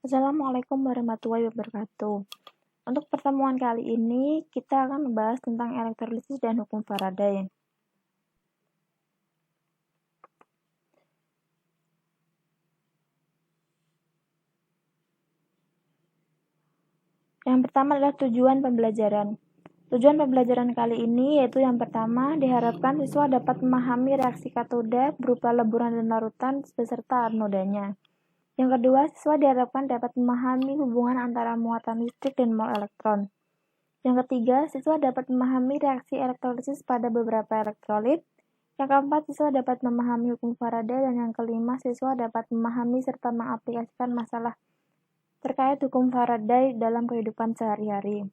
Assalamualaikum warahmatullahi wabarakatuh. Untuk pertemuan kali ini, kita akan membahas tentang elektrolisis dan hukum Faraday. Yang pertama adalah tujuan pembelajaran. Tujuan pembelajaran kali ini yaitu yang pertama, diharapkan siswa dapat memahami reaksi katoda berupa leburan dan larutan beserta anodanya. Yang kedua, siswa diharapkan dapat memahami hubungan antara muatan listrik dan mol elektron. Yang ketiga, siswa dapat memahami reaksi elektrolisis pada beberapa elektrolit. Yang keempat, siswa dapat memahami hukum Faraday. Dan yang kelima, siswa dapat memahami serta mengaplikasikan masalah terkait hukum Faraday dalam kehidupan sehari-hari.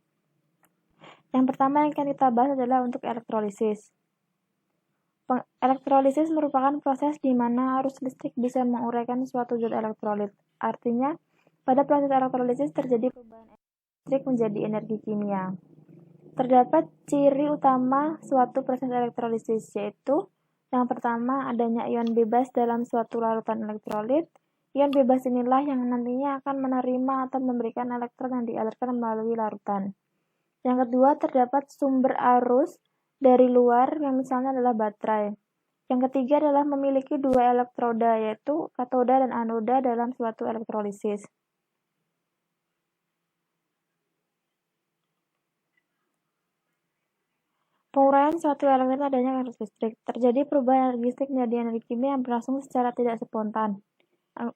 Yang pertama yang akan kita bahas adalah untuk elektrolisis. Elektrolisis merupakan proses di mana arus listrik bisa menguraikan suatu zat elektrolit. Artinya, pada proses elektrolisis terjadi perubahan listrik menjadi energi kimia. Terdapat ciri utama suatu proses elektrolisis, yaitu yang pertama, adanya ion bebas dalam suatu larutan elektrolit. Ion bebas inilah yang nantinya akan menerima atau memberikan elektron yang dialirkan melalui larutan. Yang kedua, terdapat sumber arus dari luar yang misalnya adalah baterai. Yang ketiga adalah memiliki dua elektroda, yaitu katoda dan anoda dalam suatu elektrolisis. Penguraian suatu elemen adanya arus listrik. Terjadi perubahan energi listrik menjadi energi kimia yang berlangsung secara tidak spontan.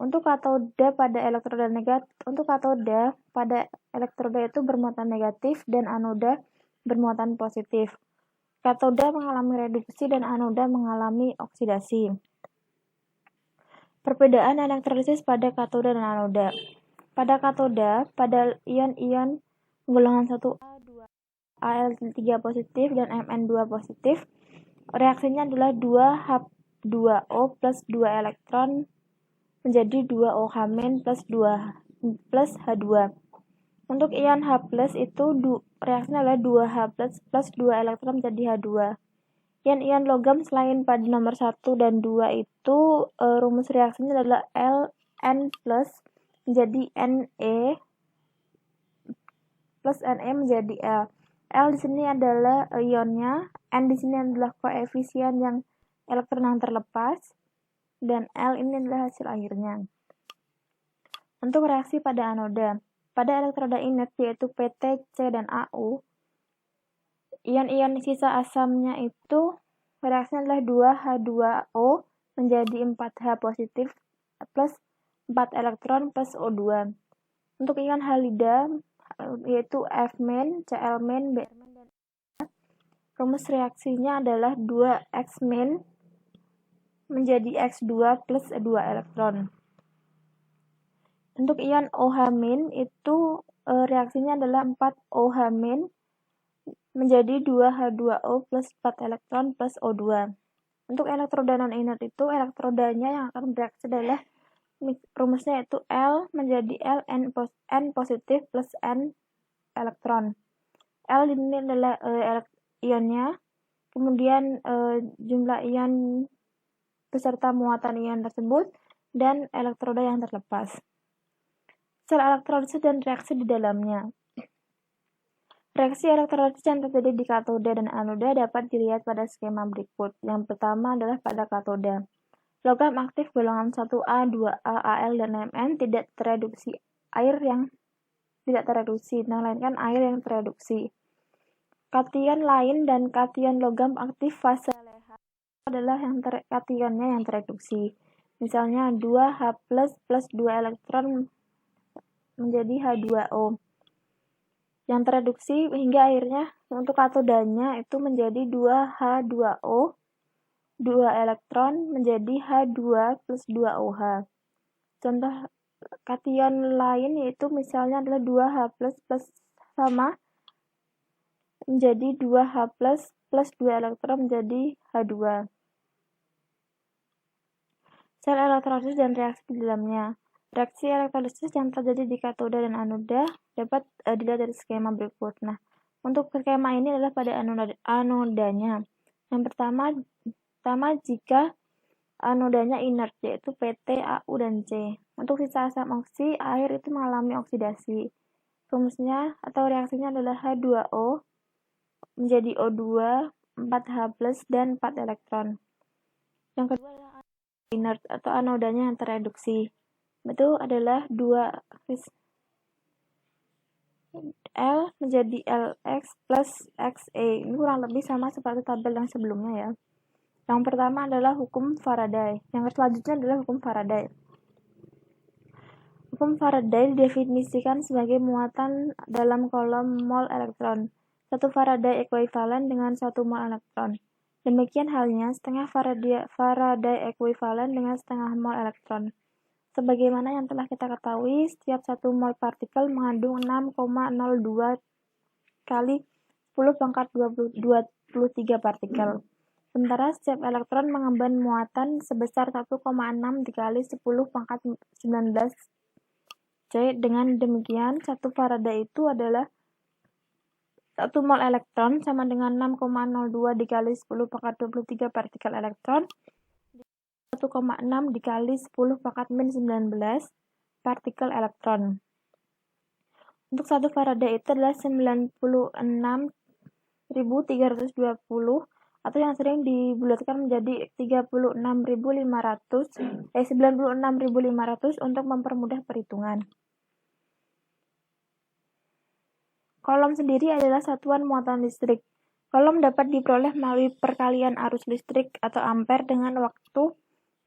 Untuk katoda pada elektroda itu bermuatan negatif dan anoda bermuatan positif. Katoda mengalami reduksi dan anoda mengalami oksidasi. Perbedaan elektrolisis pada katoda dan anoda. Pada katoda, pada ion-ion golongan 1A, 2A, Al3 positif dan Mn2 positif, reaksinya adalah 2H2O plus 2 elektron menjadi 2OH- plus H2. Untuk ion H+, itu reaksinya adalah 2H+, plus 2 elektron menjadi H2. Ion-ion logam selain pada nomor 1 dan 2 itu rumus reaksinya adalah Ln plus menjadi Ne plus Ne menjadi L. L di sini adalah ionnya, N di sini adalah koefisien yang elektron yang terlepas, dan L ini adalah hasil akhirnya. Untuk reaksi pada anoda, pada elektroda inert yaitu PT, C, dan AU, ion-ion sisa asamnya itu reaksinya adalah 2H2O menjadi 4H positif plus 4 elektron plus O2. Untuk ion halida yaitu F-, Cl-, Br-, dan rumus reaksinya adalah 2X- menjadi X2 plus 2 elektron. Untuk ion OH- itu reaksinya adalah 4OH- menjadi 2H2O plus 4 elektron plus O2. Untuk elektroda non-inert itu elektrodanya yang akan bereaksi adalah rumusnya yaitu L menjadi N positif plus N elektron. L ini adalah ionnya, kemudian jumlah ion beserta muatan ion tersebut, dan elektroda yang terlepas. Sel elektrolisis dan reaksi di dalamnya. Reaksi elektrolisis yang terjadi di katoda dan anoda dapat dilihat pada skema berikut. Yang pertama adalah pada katoda. Logam aktif golongan 1A, 2A, Al, dan Mn tidak tereduksi melainkan air yang tereduksi. Kation lain dan kation logam aktif fase leha adalah kationnya yang tereduksi. Misalnya 2H+ plus 2 elektron menjadi H2O. Yang tereduksi hingga akhirnya untuk katodanya itu menjadi 2H2O, 2 elektron menjadi H2 plus 2OH. Contoh kation lain yaitu misalnya adalah 2H+ plus sama menjadi 2H+ plus 2 elektron menjadi H2. Sel elektrolisis dan reaksi di dalamnya. Reaksi elektrolisis yang terjadi di katoda dan anoda dapat dilihat dari skema berikut. Nah, untuk skema ini adalah pada anodanya. Yang pertama jika anodanya inert yaitu PT, AU, dan C. Untuk sisa asam oksi, air itu mengalami oksidasi. Rumusnya atau reaksinya adalah H2O menjadi O2, 4H+, dan 4 elektron. Yang kedua adalah inert atau anodanya yang tereduksi. Itu adalah 2 L menjadi Lx plus Xe. Ini kurang lebih sama seperti tabel yang sebelumnya ya. Yang pertama adalah hukum Faraday. Yang selanjutnya adalah hukum Faraday. Hukum Faraday didefinisikan sebagai muatan dalam kolom mol elektron. 1 Faraday ekuivalen dengan 1 mol elektron. Demikian halnya setengah Faraday ekuivalen dengan setengah mol elektron. Sebagaimana yang telah kita ketahui, setiap 1 mol partikel mengandung 6,02 kali 10 pangkat 23 partikel. Sementara setiap elektron mengemban muatan sebesar 1,6 dikali 10 pangkat 19 C. Dengan demikian, 1 Faraday itu adalah 1 mol elektron sama dengan 6,02 dikali 10 pangkat 23 partikel elektron, 1,6 dikali 10 pangkat min 19 partikel elektron. Untuk 1 Faraday itu adalah 96.320 atau yang sering dibulatkan menjadi 96.500 untuk mempermudah perhitungan. Kolom sendiri adalah satuan muatan listrik. Kolom dapat diperoleh melalui perkalian arus listrik atau ampere dengan waktu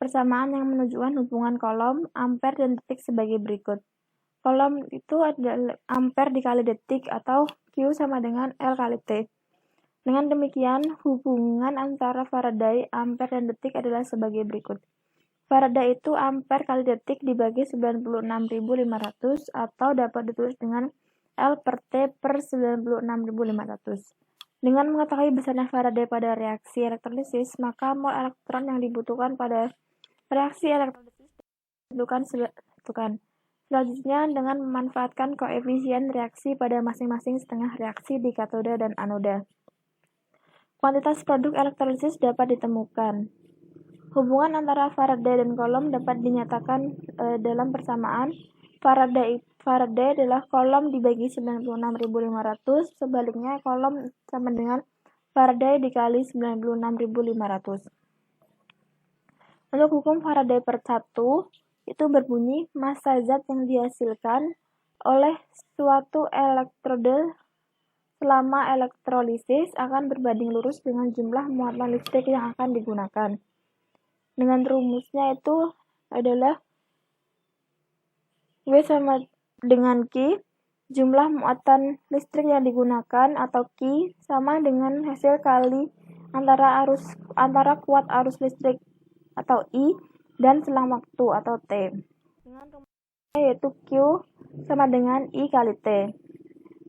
persamaan yang menunjukkan hubungan kolom, ampere, dan detik sebagai berikut. Kolom itu adalah ampere dikali detik atau Q sama dengan L kali T. Dengan demikian, hubungan antara Faraday, ampere, dan detik adalah sebagai berikut. Faraday itu ampere kali detik dibagi 96.500 atau dapat ditulis dengan L per T per 96.500. Dengan mengetahui besarnya Faraday pada reaksi elektrolisis, maka mol elektron yang dibutuhkan pada reaksi elektrolisis ditentukan. Selanjutnya, dengan memanfaatkan koefisien reaksi pada masing-masing setengah reaksi di katoda dan anoda, kuantitas produk elektrolisis dapat ditemukan. Hubungan antara Faraday dan kolom dapat dinyatakan dalam persamaan Faraday adalah kolom dibagi 96.500, sebaliknya kolom sama dengan Faraday dikali 96.500. Untuk hukum Faraday per 1, itu berbunyi massa zat yang dihasilkan oleh suatu elektrode selama elektrolisis akan berbanding lurus dengan jumlah muatan listrik yang akan digunakan. Dengan rumusnya itu adalah W sama dengan Q, jumlah muatan listrik yang digunakan atau Q sama dengan hasil kali antara kuat arus listrik atau I dan selang waktu atau T. Dengan rumusnya yaitu Q sama dengan I kali T.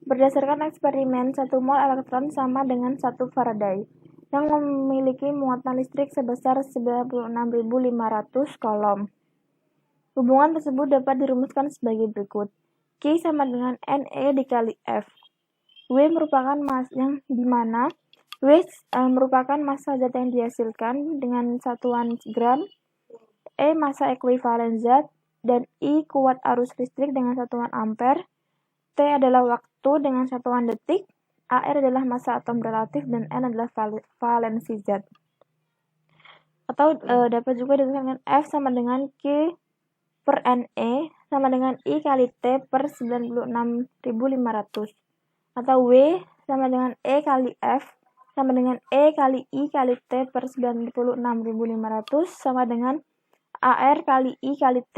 Berdasarkan eksperimen, 1 mol elektron sama dengan 1 Faraday yang memiliki muatan listrik sebesar 96.500 kolom. Hubungan tersebut dapat dirumuskan sebagai berikut. Q sama dengan NE dikali F. W merupakan massa yang dimana W merupakan massa zat yang dihasilkan dengan satuan gram, E massa ekuivalen zat, dan I kuat arus listrik dengan satuan ampere, T adalah waktu dengan satuan detik, AR adalah massa atom relatif, dan N adalah valensi zat. Atau dapat juga dituliskan dengan F sama dengan Q per NE sama dengan I kali T per 96.500. Atau W sama dengan E kali F sama dengan E kali I kali T per 96.500 sama dengan AR kali I kali T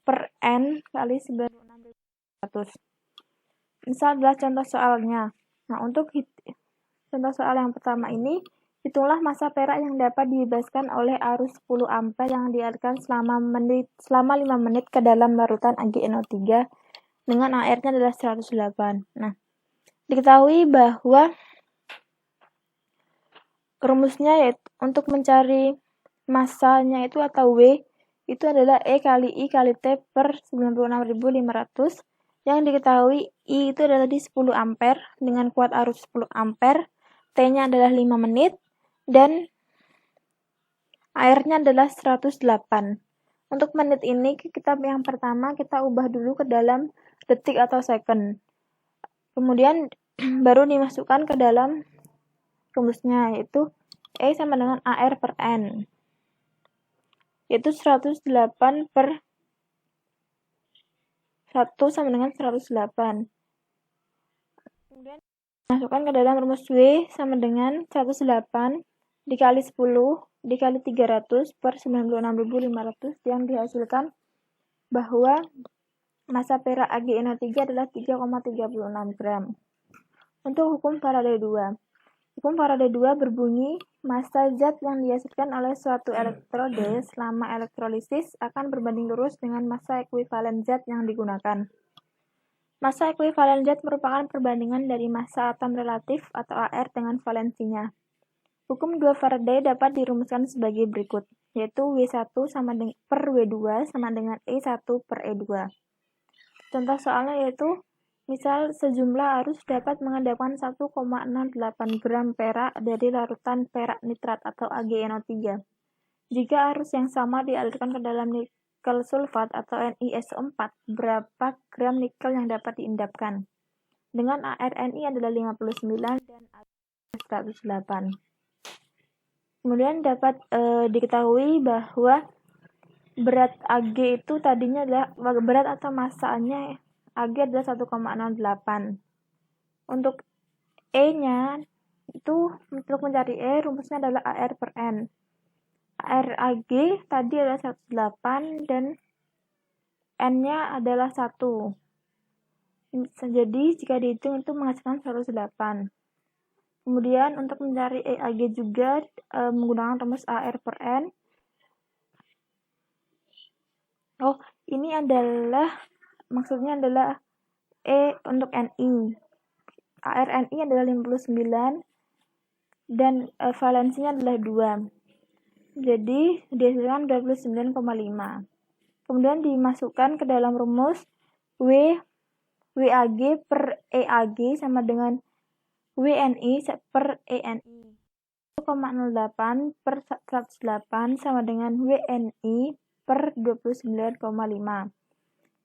per N kali 96.500. Misal adalah contoh soalnya. Nah, untuk contoh soal yang pertama ini, hitunglah massa perak yang dapat dibebaskan oleh arus 10 ampere yang dialirkan selama 5 menit ke dalam larutan AgNO3 dengan AR-nya adalah 108. Nah, diketahui bahwa rumusnya yaitu untuk mencari massanya itu atau W itu adalah E kali I kali T per 96.500 yang diketahui I itu adalah di 10 ampere dengan kuat arus 10 ampere, T-nya adalah 5 menit dan airnya adalah 108. Untuk menit ini kita yang pertama kita ubah dulu ke dalam detik atau second. Kemudian baru dimasukkan ke dalam rumusnya, yaitu E sama dengan AR per N, yaitu 108 per 1 sama dengan 108. Kemudian masukkan ke dalam rumus W sama dengan 108 dikali 10 dikali 300 per 96.500 yang dihasilkan bahwa massa perak AgNO3 adalah 3,36 gram. Untuk hukum Faraday 2. Hukum Faraday 2 berbunyi, massa zat yang dihasilkan oleh suatu elektrode selama elektrolisis akan berbanding lurus dengan massa ekuivalen zat yang digunakan. Massa ekuivalen zat merupakan perbandingan dari massa atom relatif atau AR dengan valensinya. Hukum 2 Faraday dapat dirumuskan sebagai berikut, yaitu W1 per W2 sama dengan E1 per E2. Contoh soalnya yaitu, misal sejumlah arus dapat mengendapkan 1,68 gram perak dari larutan perak nitrat atau AgNO3. Jika arus yang sama dialirkan ke dalam nikel sulfat atau NiSO4, berapa gram nikel yang dapat diendapkan? Dengan ArNi adalah 59 dan Ag 108. Kemudian dapat diketahui bahwa berat Ag itu tadinya adalah berat atau massanya Ag adalah 1,68. Untuk E-nya itu untuk mencari E rumusnya adalah AR per N. AR Ag tadi adalah 108 dan N-nya adalah 1. Jadi jika dihitung itu menghasilkan 108. Kemudian untuk mencari EAG juga menggunakan rumus AR per N. Ini adalah maksudnya adalah E untuk Ni. ArNi adalah 59 dan valensinya adalah 2. Jadi dihasilkan 29,5. Kemudian dimasukkan ke dalam rumus WAG per EAG sama dengan WNI per ENI. 1,08 per 108 sama dengan WNI per 29,5.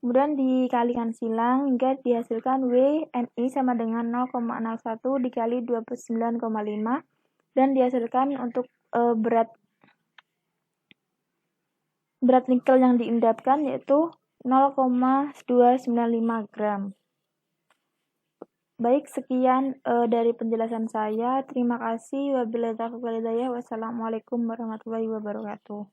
Kemudian dikalikan silang hingga dihasilkan WNI sama dengan 0,01 dikali 29,5 dan dihasilkan untuk berat nikel yang diendapkan yaitu 0,295 gram. Baik, sekian dari penjelasan saya. Terima kasih. Wabillahi taufiq wal hidayah. Wassalamualaikum warahmatullahi wabarakatuh.